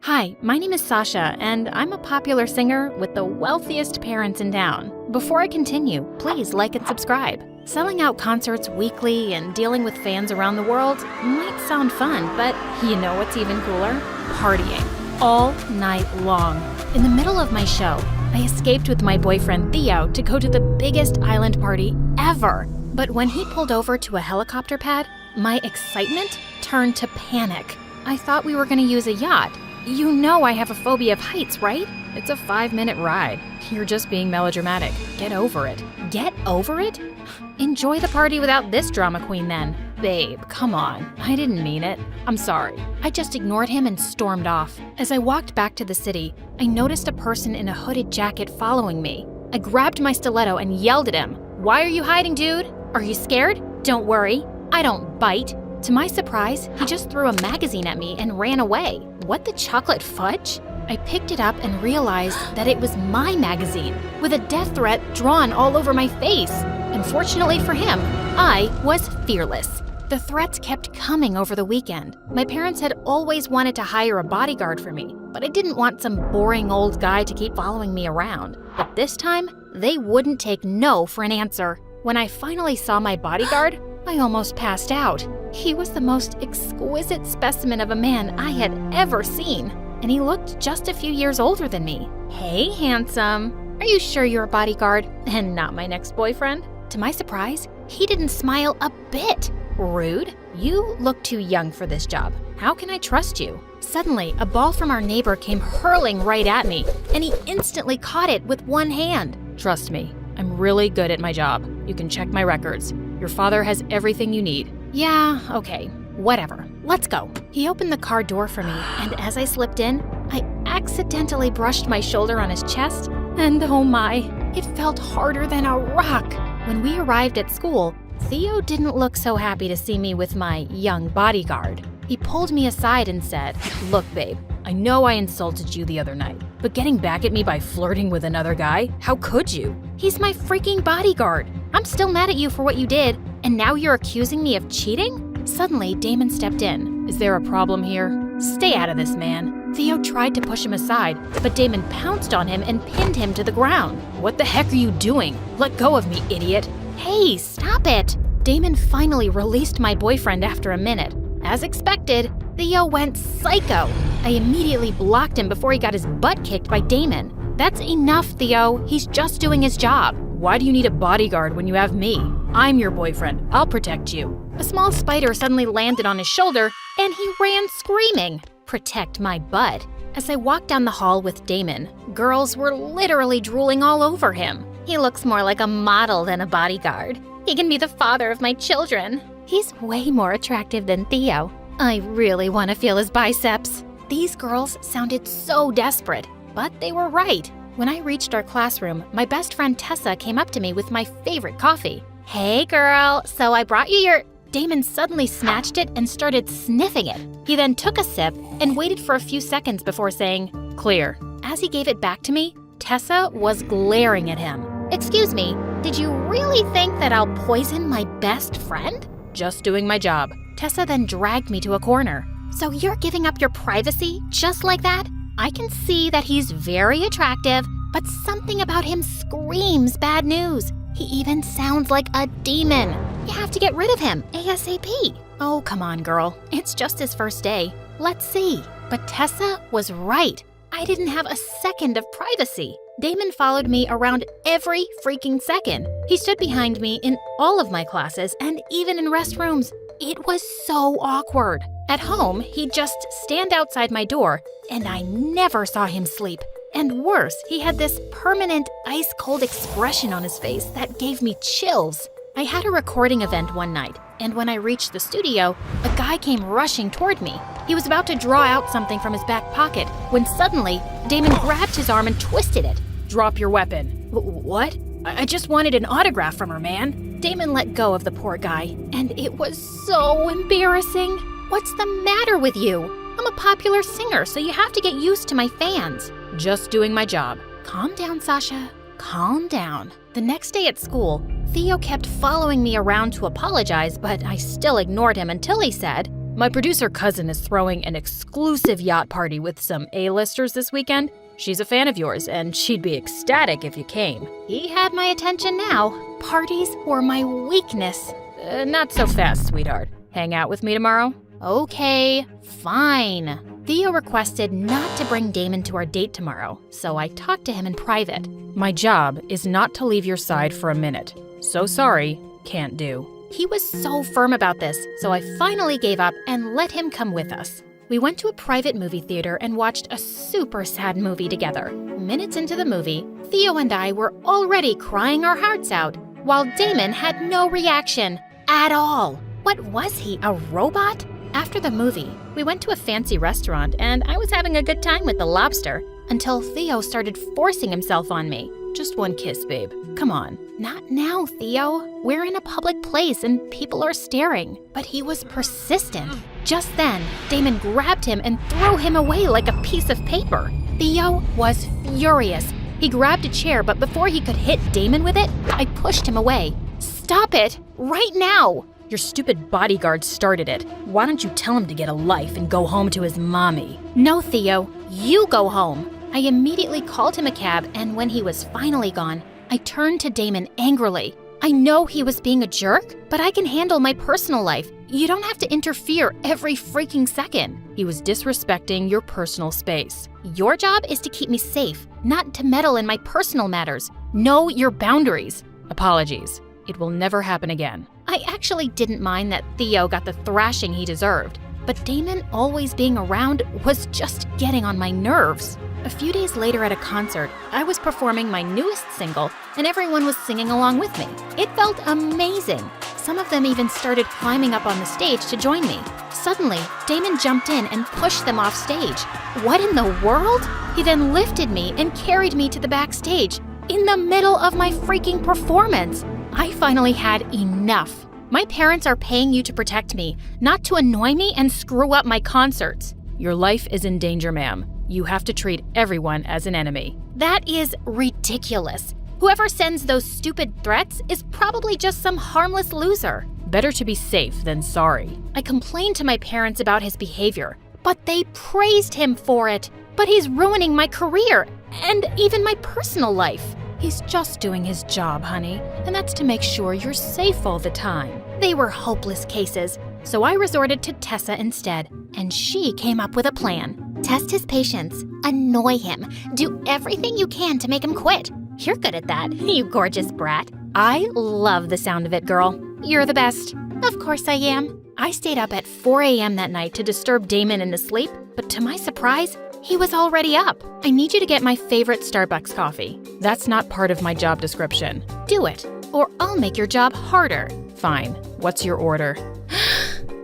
Hi, my name is Sasha, and I'm a popular singer with the wealthiest parents in town. Before I continue, please like and subscribe. Selling out concerts weekly and dealing with fans around the world might sound fun, but you know what's even cooler? Partying. All night long. In the middle of my show, I escaped with my boyfriend Theo to go to the biggest island party ever. But when he pulled over to a helicopter pad, my excitement turned to panic. I thought we were going to use a yacht. You know I have a phobia of heights, right? It's a 5-minute ride. You're just being melodramatic. Get over it. Get over it? Enjoy the party without this drama queen then. Babe, come on. I didn't mean it. I'm sorry. I just ignored him and stormed off. As I walked back to the city, I noticed a person in a hooded jacket following me. I grabbed my stiletto and yelled at him. Why are you hiding, dude? Are you scared? Don't worry. I don't bite. To my surprise, he just threw a magazine at me and ran away. What the chocolate fudge? I picked it up and realized that it was my magazine, with a death threat drawn all over my face. Unfortunately for him, I was fearless. The threats kept coming over the weekend. My parents had always wanted to hire a bodyguard for me, but I didn't want some boring old guy to keep following me around. But this time, they wouldn't take no for an answer. When I finally saw my bodyguard, I almost passed out. He was the most exquisite specimen of a man I had ever seen, and he looked just a few years older than me. Hey, handsome. Are you sure you're a bodyguard and not my next boyfriend? To my surprise, he didn't smile a bit. Rude. You look too young for this job. How can I trust you? Suddenly, a ball from our neighbor came hurling right at me, and he instantly caught it with one hand. Trust me, I'm really good at my job. You can check my records. Your father has everything you need. Yeah, okay, whatever. Let's go. He opened the car door for me, and as I slipped in, I accidentally brushed my shoulder on his chest, and oh my, it felt harder than a rock. When we arrived at school, Theo didn't look so happy to see me with my young bodyguard. He pulled me aside and said, "Look, babe, I know I insulted you the other night, but getting back at me by flirting with another guy, how could you? He's my freaking bodyguard. I'm still mad at you for what you did, and now you're accusing me of cheating?" Suddenly, Damon stepped in. Is there a problem here? Stay out of this, man. Theo tried to push him aside, but Damon pounced on him and pinned him to the ground. What the heck are you doing? Let go of me, idiot. Hey, stop it. Damon finally released my boyfriend after a minute. As expected, Theo went psycho. I immediately blocked him before he got his butt kicked by Damon. That's enough, Theo. He's just doing his job. Why do you need a bodyguard when you have me? I'm your boyfriend. I'll protect you. A small spider suddenly landed on his shoulder, and he ran screaming. Protect my butt. As I walked down the hall with Damon, girls were literally drooling all over him. He looks more like a model than a bodyguard. He can be the father of my children. He's way more attractive than Theo. I really want to feel his biceps. These girls sounded so desperate, but they were right. When I reached our classroom, my best friend Tessa came up to me with my favorite coffee. Hey girl, so I brought you your... Damon suddenly snatched it and started sniffing it. He then took a sip and waited for a few seconds before saying, "Clear." As he gave it back to me, Tessa was glaring at him. Excuse me, did you really think that I'll poison my best friend? Just doing my job. Tessa then dragged me to a corner. So you're giving up your privacy just like that? I can see that he's very attractive, but something about him screams bad news. He even sounds like a demon. You have to get rid of him ASAP. Oh, come on, girl. It's just his first day. Let's see. But Tessa was right. I didn't have a second of privacy. Damon followed me around every freaking second. He stood behind me in all of my classes and even in restrooms. It was so awkward. At home, he'd just stand outside my door, and I never saw him sleep. And worse, he had this permanent ice-cold expression on his face that gave me chills. I had a recording event one night, and when I reached the studio, a guy came rushing toward me. He was about to draw out something from his back pocket when suddenly, Damon grabbed his arm and twisted it. Drop your weapon. What? I just wanted an autograph from her, man. Damon let go of the poor guy, and it was so embarrassing. What's the matter with you? I'm a popular singer, so you have to get used to my fans. Just doing my job. Calm down, Sasha. Calm down. The next day at school, Theo kept following me around to apologize, but I still ignored him until he said, My producer cousin is throwing an exclusive yacht party with some A-listers this weekend. She's a fan of yours, and she'd be ecstatic if you came." He had my attention now. Parties were my weakness. Not so fast, sweetheart. Hang out with me tomorrow? Okay, fine. Theo requested not to bring Damon to our date tomorrow, so I talked to him in private. My job is not to leave your side for a minute. So sorry, can't do. He was so firm about this, so I finally gave up and let him come with us. We went to a private movie theater and watched a super sad movie together. Minutes into the movie, Theo and I were already crying our hearts out, while Damon had no reaction at all. What was he, a robot? After the movie, we went to a fancy restaurant and I was having a good time with the lobster until Theo started forcing himself on me. Just one kiss, babe. Come on. Not now, Theo. We're in a public place and people are staring. But he was persistent. Just then, Damon grabbed him and threw him away like a piece of paper. Theo was furious. He grabbed a chair, but before he could hit Damon with it, I pushed him away. Stop it! Right now! Your stupid bodyguard started it. Why don't you tell him to get a life and go home to his mommy? No, Theo. You go home. I immediately called him a cab, and when he was finally gone, I turned to Damon angrily. I know he was being a jerk, but I can handle my personal life. You don't have to interfere every freaking second. He was disrespecting your personal space. Your job is to keep me safe, not to meddle in my personal matters. Know your boundaries. Apologies. It will never happen again. I actually didn't mind that Theo got the thrashing he deserved, but Damon always being around was just getting on my nerves. A few days later at a concert, I was performing my newest single, and everyone was singing along with me. It felt amazing. Some of them even started climbing up on the stage to join me. Suddenly, Damon jumped in and pushed them off stage. What in the world? He then lifted me and carried me to the backstage, in the middle of my freaking performance. I finally had enough. My parents are paying you to protect me, not to annoy me and screw up my concerts. Your life is in danger, ma'am. You have to treat everyone as an enemy. That is ridiculous. Whoever sends those stupid threats is probably just some harmless loser. Better to be safe than sorry. I complained to my parents about his behavior, but they praised him for it. But he's ruining my career and even my personal life. He's just doing his job, honey, and that's to make sure you're safe all the time. They were hopeless cases, so I resorted to Tessa instead, and she came up with a plan. Test his patience, annoy him, do everything you can to make him quit. You're good at that, you gorgeous brat. I love the sound of it, girl. You're the best. Of course I am. I stayed up at 4 a.m. that night to disturb Damon in his sleep, but to my surprise, he was already up. I need you to get my favorite Starbucks coffee. That's not part of my job description. Do it, or I'll make your job harder. Fine. What's your order?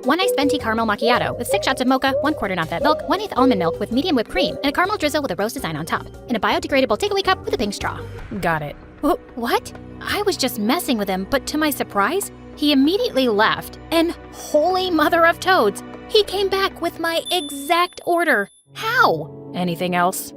1 iced venti caramel macchiato with 6 shots of mocha, 1/4 non-fat milk, 1/8 almond milk with medium whipped cream, and a caramel drizzle with a rose design on top, in a biodegradable takeaway cup with a pink straw. Got it. What? I was just messing with him, but to my surprise, he immediately left, and holy mother of toads, he came back with my exact order. How? Anything else?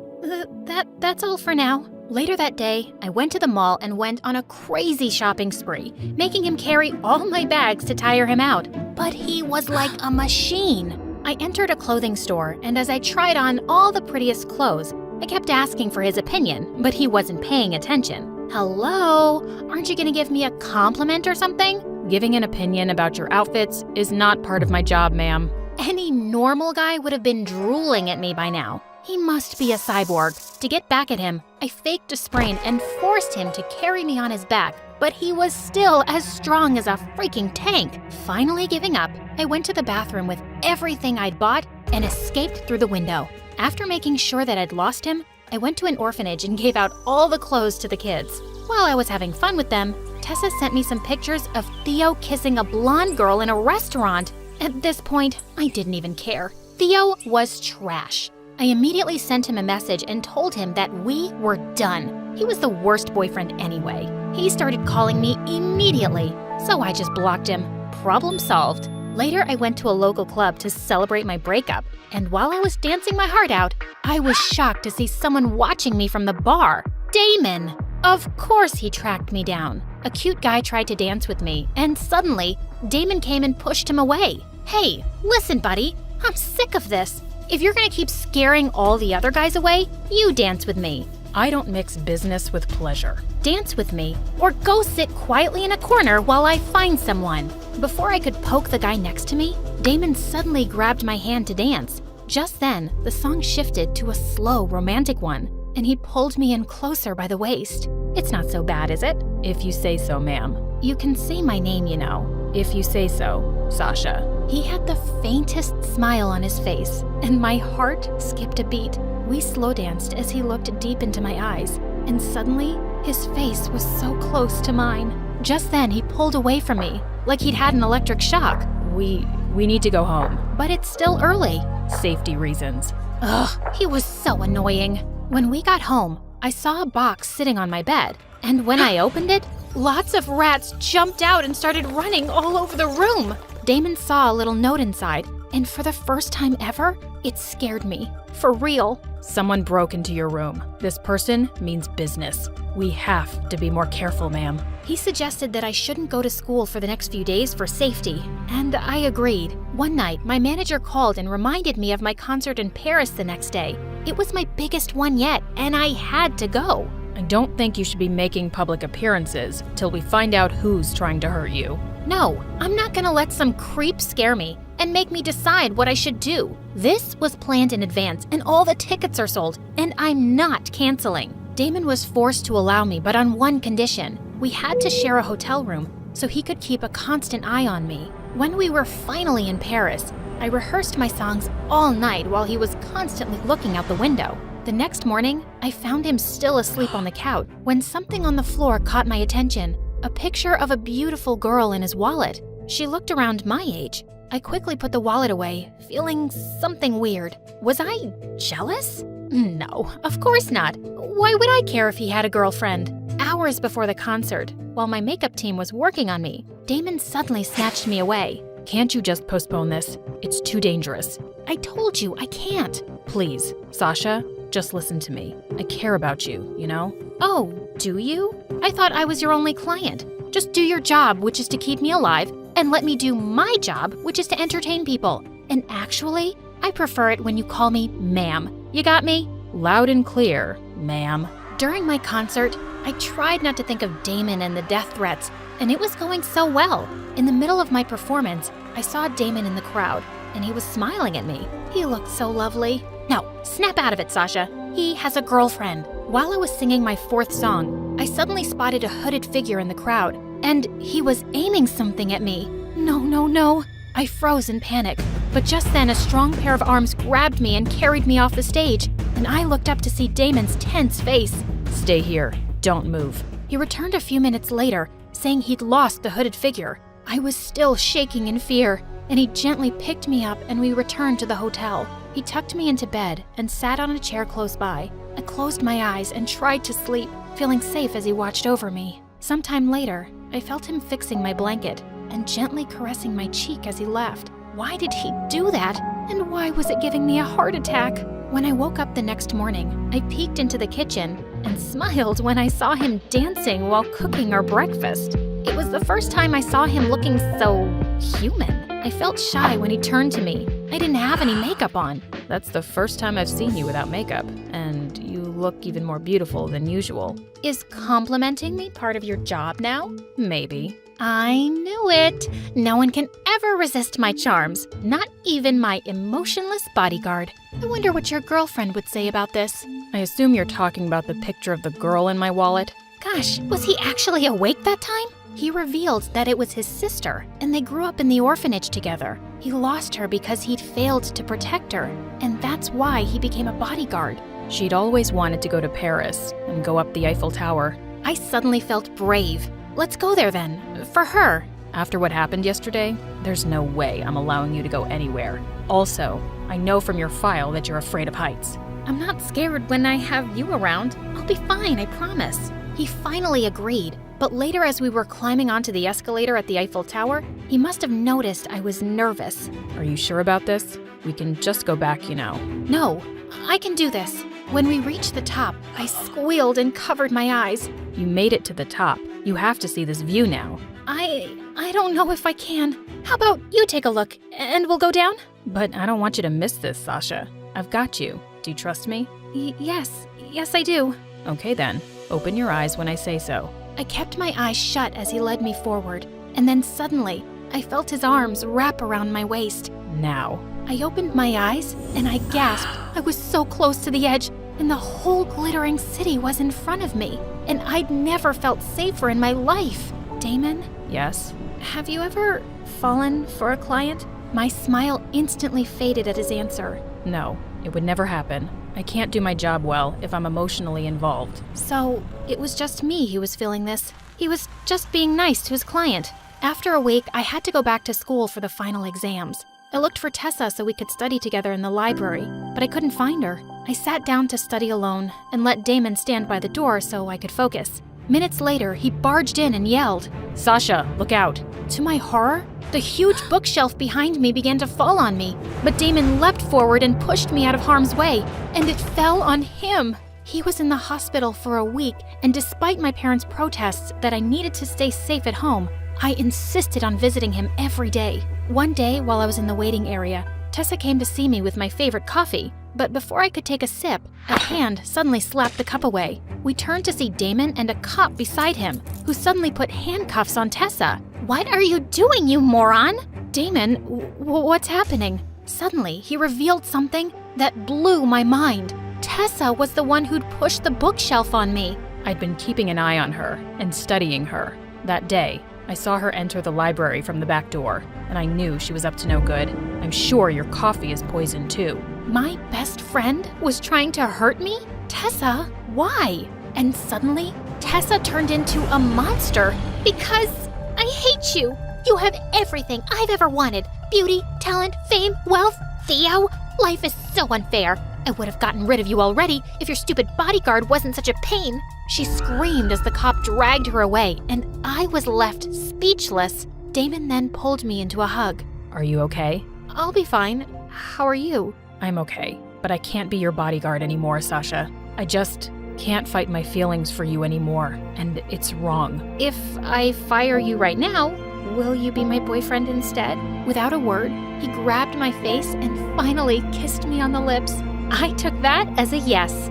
That's all for now. Later that day, I went to the mall and went on a crazy shopping spree, making him carry all my bags to tire him out. But he was like a machine. I entered a clothing store, and as I tried on all the prettiest clothes, I kept asking for his opinion, but he wasn't paying attention. Hello? Aren't you gonna give me a compliment or something? Giving an opinion about your outfits is not part of my job, ma'am. Any normal guy would have been drooling at me by now. He must be a cyborg. To get back at him, I faked a sprain and forced him to carry me on his back, but he was still as strong as a freaking tank. Finally giving up, I went to the bathroom with everything I'd bought and escaped through the window. After making sure that I'd lost him, I went to an orphanage and gave out all the clothes to the kids. While I was having fun with them, Tessa sent me some pictures of Theo kissing a blonde girl in a restaurant. At this point, I didn't even care. Theo was trash. I immediately sent him a message and told him that we were done. He was the worst boyfriend anyway. He started calling me immediately, so I just blocked him. Problem solved. Later, I went to a local club to celebrate my breakup, and while I was dancing my heart out, I was shocked to see someone watching me from the bar. Damon! Of course he tracked me down. A cute guy tried to dance with me, and suddenly, Damon came and pushed him away. Hey, listen, buddy. I'm sick of this. If you're gonna keep scaring all the other guys away, you dance with me. I don't mix business with pleasure. Dance with me, or go sit quietly in a corner while I find someone. Before I could poke the guy next to me, Damon suddenly grabbed my hand to dance. Just then, the song shifted to a slow, romantic one, and he pulled me in closer by the waist. It's not so bad, is it? If you say so, ma'am. You can say my name, you know. If you say so, Sasha. He had the faintest smile on his face, and my heart skipped a beat. We slow danced as he looked deep into my eyes, and suddenly, his face was so close to mine. Just then, he pulled away from me, like he'd had an electric shock. We need to go home. But it's still early. Safety reasons. Ugh, he was so annoying. When we got home, I saw a box sitting on my bed, and when I opened it, lots of rats jumped out and started running all over the room. Damon saw a little note inside, and for the first time ever, it scared me. For real. Someone broke into your room. This person means business. We have to be more careful, ma'am. He suggested that I shouldn't go to school for the next few days for safety, and I agreed. One night, my manager called and reminded me of my concert in Paris the next day. It was my biggest one yet, and I had to go. I don't think you should be making public appearances till we find out who's trying to hurt you. No, I'm not gonna let some creep scare me and make me decide what I should do. This was planned in advance, and all the tickets are sold, and I'm not canceling. Damon was forced to allow me, but on one condition. We had to share a hotel room so he could keep a constant eye on me. When we were finally in Paris, I rehearsed my songs all night while he was constantly looking out the window. The next morning, I found him still asleep on the couch when something on the floor caught my attention. A picture of a beautiful girl in his wallet. She looked around my age. I quickly put the wallet away, feeling something weird. Was I jealous? No, of course not. Why would I care if he had a girlfriend? Hours before the concert, while my makeup team was working on me, Damon suddenly snatched me away. Can't you just postpone this? It's too dangerous. I told you, I can't. Please, Sasha, just listen to me. I care about you, you know? Oh, do you? I thought I was your only client. Just do your job, which is to keep me alive, and let me do my job, which is to entertain people. And actually, I prefer it when you call me ma'am. You got me? Loud and clear, ma'am. During my concert, I tried not to think of Damon and the death threats, and it was going so well. In the middle of my performance, I saw Damon in the crowd, and he was smiling at me. He looked so lovely. No, snap out of it, Sasha. He has a girlfriend. While I was singing my fourth song, I suddenly spotted a hooded figure in the crowd, and he was aiming something at me. No, no, no. I froze in panic, but just then a strong pair of arms grabbed me and carried me off the stage, and I looked up to see Damon's tense face. Stay here. Don't move. He returned a few minutes later, saying he'd lost the hooded figure. I was still shaking in fear, and he gently picked me up and we returned to the hotel. He tucked me into bed and sat on a chair close by. I closed my eyes and tried to sleep, feeling safe as he watched over me. Sometime later, I felt him fixing my blanket and gently caressing my cheek as he left. Why did he do that? And why was it giving me a heart attack? When I woke up the next morning, I peeked into the kitchen and smiled when I saw him dancing while cooking our breakfast. It was the first time I saw him looking so human. I felt shy when he turned to me. I didn't have any makeup on. That's the first time I've seen you without makeup, and you look even more beautiful than usual. Is complimenting me part of your job now? Maybe. I knew it. No one can ever resist my charms, not even my emotionless bodyguard. I wonder what your girlfriend would say about this. I assume you're talking about the picture of the girl in my wallet. Gosh, was he actually awake that time? He revealed that it was his sister, and they grew up in the orphanage together. He lost her because he'd failed to protect her, and that's why he became a bodyguard. She'd always wanted to go to Paris and go up the Eiffel Tower. I suddenly felt brave. Let's go there then, for her. After what happened yesterday, there's no way I'm allowing you to go anywhere. Also, I know from your file that you're afraid of heights. I'm not scared when I have you around. I'll be fine, I promise. He finally agreed, but later as we were climbing onto the escalator at the Eiffel Tower, he must have noticed I was nervous. Are you sure about this? We can just go back, you know. No, I can do this. When we reached the top, I squealed and covered my eyes. You made it to the top. You have to see this view now. I don't know if I can. How about you take a look, and we'll go down? But I don't want you to miss this, Sasha. I've got you. Do you trust me? Yes, I do. Okay then, open your eyes when I say so. I kept my eyes shut as he led me forward, and then suddenly, I felt his arms wrap around my waist. Now. I opened my eyes, and I gasped. I was so close to the edge, and the whole glittering city was in front of me, and I'd never felt safer in my life. Damon? Yes? Have you ever fallen for a client? My smile instantly faded at his answer. No, it would never happen. I can't do my job well if I'm emotionally involved. So, it was just me who was feeling this. He was just being nice to his client. After a week, I had to go back to school for the final exams. I looked for Tessa so we could study together in the library, but I couldn't find her. I sat down to study alone and let Damon stand by the door so I could focus. Minutes later, he barged in and yelled, Sasha, look out. To my horror, the huge bookshelf behind me began to fall on me, but Damon leapt forward and pushed me out of harm's way, and it fell on him. He was in the hospital for a week, and despite my parents' protests that I needed to stay safe at home, I insisted on visiting him every day. One day, while I was in the waiting area, Tessa came to see me with my favorite coffee, but before I could take a sip, a hand suddenly slapped the cup away. We turned to see Damon and a cop beside him, who suddenly put handcuffs on Tessa. What are you doing, you moron? Damon, what's happening? Suddenly, he revealed something that blew my mind. Tessa was the one who'd pushed the bookshelf on me. I'd been keeping an eye on her and studying her. That day, I saw her enter the library from the back door, and I knew she was up to no good. I'm sure your coffee is poisoned too. My best friend was trying to hurt me? Tessa, why? And suddenly, Tessa turned into a monster because I hate you. You have everything I've ever wanted. Beauty, talent, fame, wealth. Theo, life is so unfair. I would have gotten rid of you already if your stupid bodyguard wasn't such a pain. She screamed as the cop dragged her away, and I was left speechless. Damon then pulled me into a hug. Are you okay? I'll be fine. How are you? I'm okay, but I can't be your bodyguard anymore, Sasha. I just can't fight my feelings for you anymore, and it's wrong. If I fire you right now, will you be my boyfriend instead? Without a word, he grabbed my face and finally kissed me on the lips. I took that as a yes.